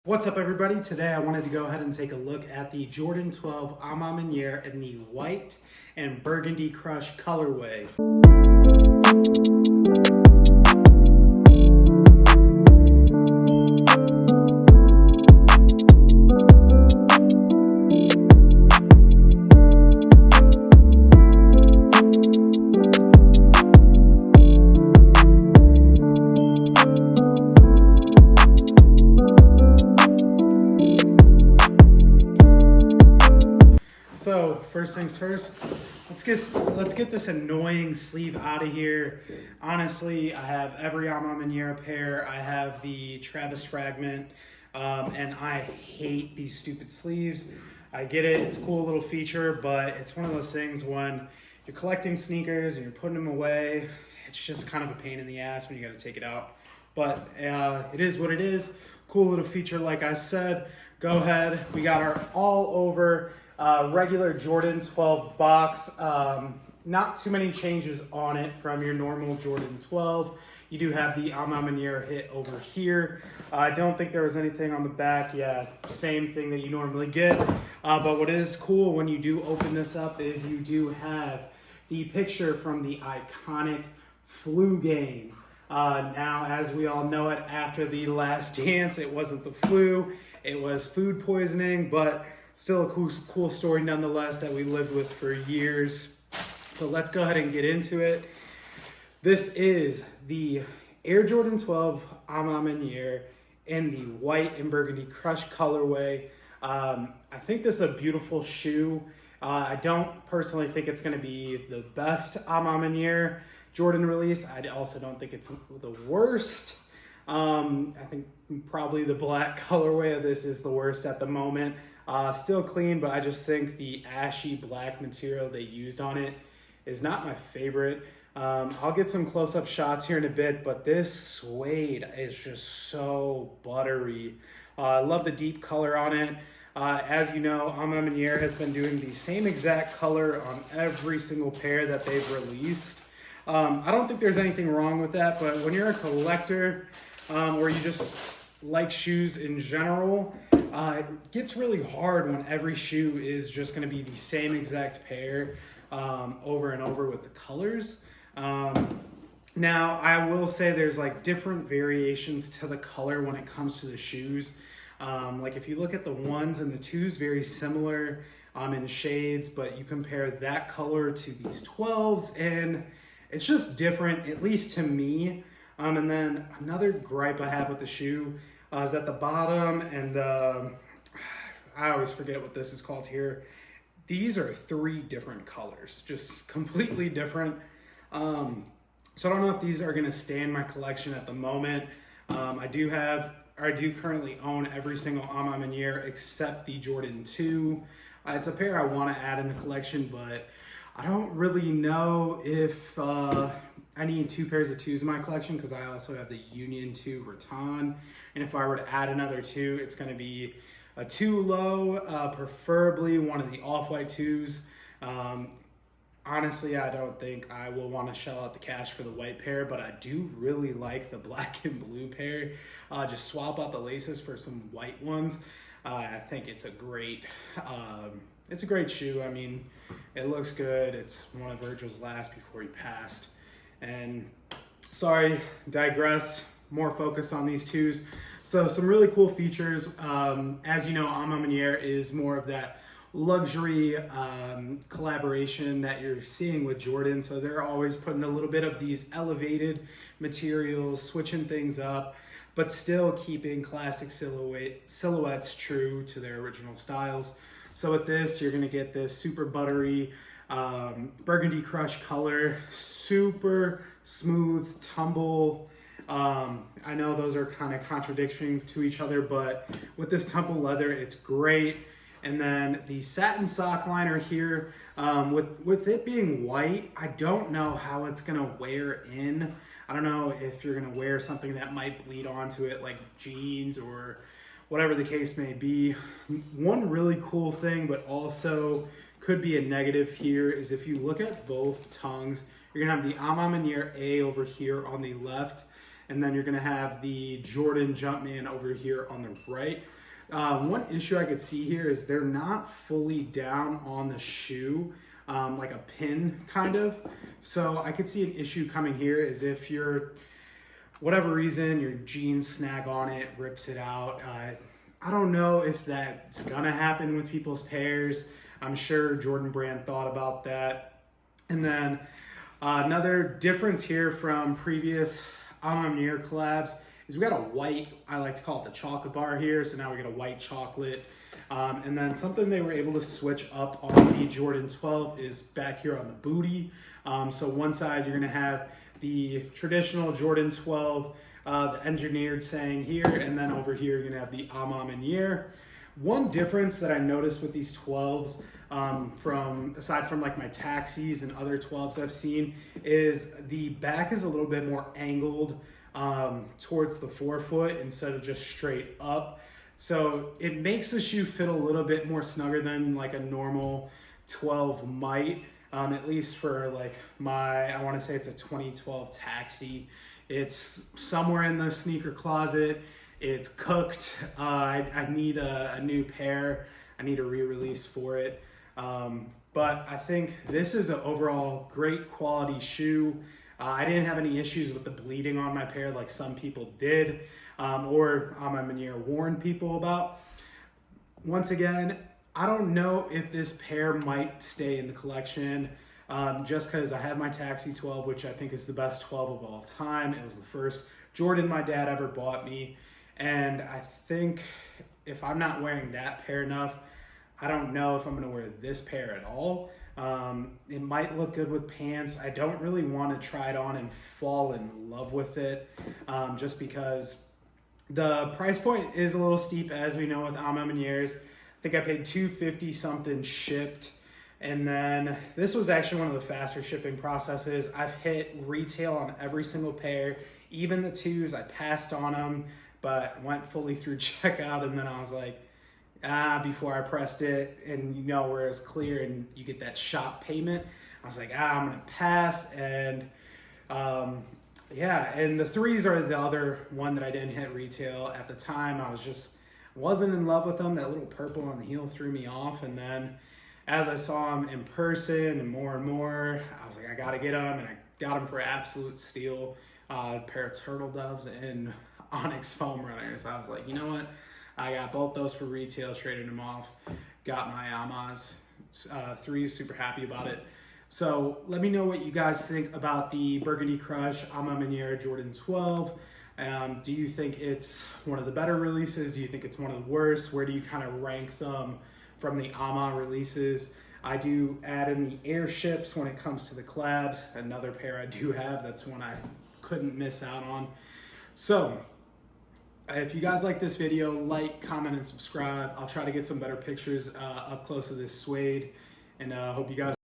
What's up, everybody? Today I wanted to go ahead and take a look at the Jordan 12 A Ma Maniere in the white and burgundy crush colorway. So first things first, let's get this annoying sleeve out of here. Honestly, I have every A Ma Maniere pair. I have the Travis Fragment, and I hate these stupid sleeves. I get it, it's a cool little feature, but it's one of those things when you're collecting sneakers and you're putting them away, it's just kind of a pain in the ass when you got to take it out. But it is what it is. Cool little feature, like I said. Go ahead, we got our all over regular Jordan 12 box. Not too many changes on it from your normal Jordan 12. You do have the A Ma Maniere hit over here. I don't think there was anything on the back. Yeah, same thing that you normally get. But what is cool when you do open this up is you do have the picture from the iconic flu game. Now, as we all know it, after the last dance, it wasn't the flu, it was food poisoning, but still a cool story nonetheless that we lived with for years. So let's go ahead and get into it. This is the Air Jordan 12 A Ma Maniere in the white and burgundy crush colorway. I think this is a beautiful shoe. I don't personally think it's going to be the best A Ma Maniere Jordan release. I also don't think it's the worst. I think probably the black colorway of this is the worst at the moment. Still clean, but I just think the ashy black material they used on it is not my favorite. I'll get some close-up shots here in a bit, but this suede is just so buttery. I love the deep color on it. As you know, A Ma Maniere has been doing the same exact color on every single pair that they've released. I don't think there's anything wrong with that, but when you're a collector or you just like shoes in general, it gets really hard when every shoe is just going to be the same exact pair over and over with the colors. Now, I will say there's like different variations to the color when it comes to the shoes. Like if you look at the ones and the twos, very similar in shades, but you compare that color to these 12s and it's just different, at least to me. And then another gripe I have with the shoe is at the bottom, and I always forget what this is called here. These are 3 different colors, just completely different. So I don't know if these are gonna stay in my collection at the moment. I do currently own every single A Ma Maniere except the Jordan 2. It's a pair I wanna add in the collection, but I don't really know if I need 2 pairs of 2s in my collection because I also have the Union 2 Raton. And if I were to add another 2, it's going to be a 2 low, preferably one of the off-white 2s. Honestly, I don't think I will want to shell out the cash for the white pair, but I do really like the black and blue pair. Just swap out the laces for some white ones. I think it's a great shoe. I mean, it looks good. It's one of Virgil's last before he passed. And sorry, digress, more focus on these 2s. So some really cool features. As you know, A Ma Maniere is more of that luxury collaboration that you're seeing with Jordan. So they're always putting a little bit of these elevated materials, switching things up, but still keeping classic silhouettes true to their original styles. So with this, you're gonna get this super buttery burgundy crush color, super smooth tumble. I know those are kind of contradicting to each other, but with this tumble leather, it's great. And then the satin sock liner here, with it being white, I don't know how it's gonna wear in. I don't know if you're gonna wear something that might bleed onto it, like jeans or whatever the case may be. One really cool thing, but also could be a negative here, is if you look at both tongues, you're gonna have the A Ma Maniere A over here on the left, and then you're gonna have the Jordan Jumpman over here on the right. One issue I could see here is they're not fully down on the shoe, like a pin kind of. So I could see an issue coming here is if you're, whatever reason, your jeans snag on it, rips it out. I don't know if that's gonna happen with people's pairs. I'm sure Jordan Brand thought about that. And then another difference here from previous A Ma Maniere collabs is we got a white, I like to call it the chocolate bar here. So now we got a white chocolate. And then something they were able to switch up on the Jordan 12 is back here on the booty. So one side you're gonna have the traditional Jordan 12, the engineered saying here, and then over here you're gonna have the A Ma Maniere. One difference that I noticed with these 12s, aside from like my taxis and other 12s I've seen, is the back is a little bit more angled towards the forefoot instead of just straight up. So it makes the shoe fit a little bit more snugger than like a normal 12 might, at least for like I want to say it's a 2012 taxi. It's somewhere in the sneaker closet. It's cooked. I need a new pair. I need a re-release for it. But I think this is an overall great quality shoe. I didn't have any issues with the bleeding on my pair like some people did, or A Ma Maniere warned people about. Once again, I don't know if this pair might stay in the collection, just because I have my Taxi 12, which I think is the best 12 of all time. It was the first Jordan my dad ever bought me. And I think if I'm not wearing that pair enough, I don't know if I'm gonna wear this pair at all. It might look good with pants. I don't really want to try it on and fall in love with it, just because the price point is a little steep, as we know with A Ma Manieres. I think I paid $250 something shipped. And then this was actually one of the faster shipping processes. I've hit retail on every single pair, even the 2s. I passed on them, but went fully through checkout, and then I was like, before I pressed it, and you know where it's clear and you get that shop payment, I was like, I'm gonna pass. And yeah, and the 3s are the other one that I didn't hit retail at the time. I wasn't in love with them. That little purple on the heel threw me off, and then as I saw them in person and more, I was like, I gotta get them, and I got them for absolute steal. A pair of turtle doves and Onyx foam runners. I was like, you know what? I got both those for retail, traded them off, got my Amas 3s, super happy about it. So let me know what you guys think about the Burgundy Crush A Ma Maniere Jordan 12. Do you think it's one of the better releases? Do you think it's one of the worst? Where do you kind of rank them from the AMA releases? I do add in the airships when it comes to the collabs. Another pair I do have, that's one I couldn't miss out on. So if you guys like this video, like, comment, and subscribe. I'll try to get some better pictures up close of this suede, and hope you guys